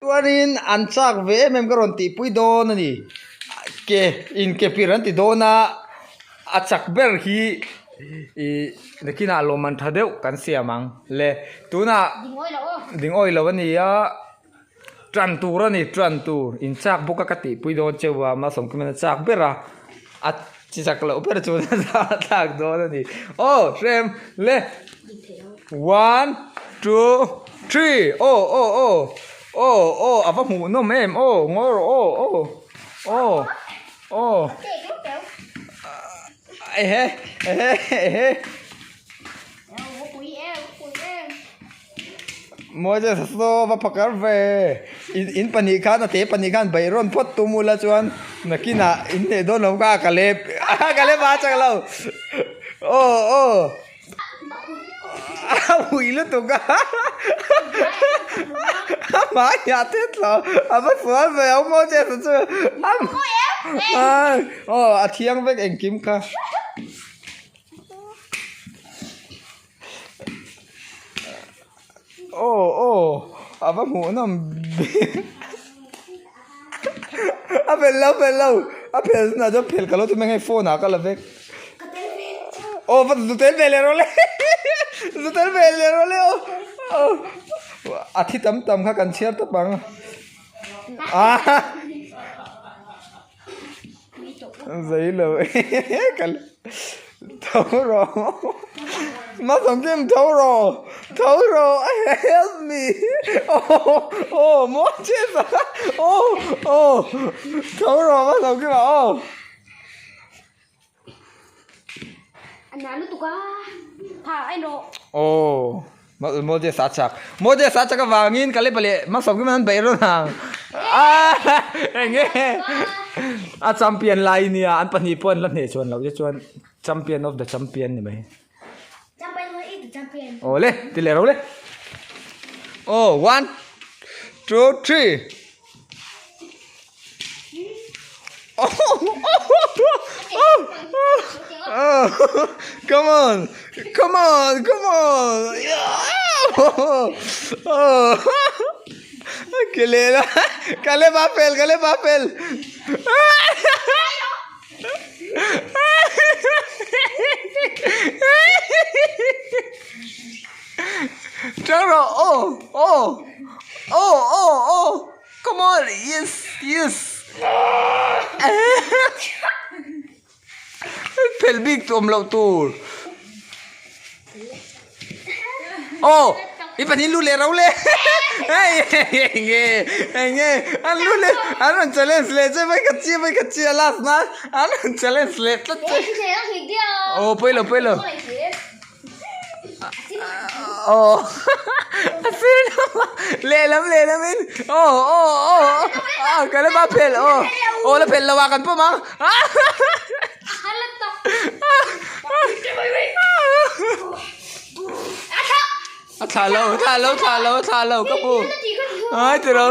tuanin an chak ve mem ka ron ti pui don ani ke in ke piran ti dona a chak ber hi i lekina lo man thadeu kan siamang le tuna ding oi lo ani ya tran tu ra ni tran tu in chak buka ka ti pui don chewa ma som kmen chak bera a chi chak lo per chu na tak don ani oh rem le 1 2 3 oh apa mu no mem ngor he moja so va pakar ve in pani khan te pani khan bairon phot tumula chuan nakina in ne do lo ka kale ba chak lo huilo to ka ma ya tet lo aba fual ve au moja so a thiang vek eng kim ka apa mu nam apel na jo pel kalo tu mengai phone a kala vek va tu tel vele role athi tam kha kan share ta bang zai lo kal thoro ma som kem thoro help me mo chesa thoro ma som kem anh nó tụi ca thà anh nó mo je sachak ka wangin kale pale ma som kem an beiro na nge a champion lai ni an pani pon la ne chon lo je chon champion of the champion ni mai champion le ti le ro le 1 2 3 come on kale ba pel Taro, come on, yes. Pelvic tu omlau tur. Ipan hilu le raule. Nge. An lule, an challenge le, mai kachi alas na. An challenge le. Pelo. Le lam in. Kale ba pel. La pel lawakan po ma. Thả lâu ka po. Ai từ đâu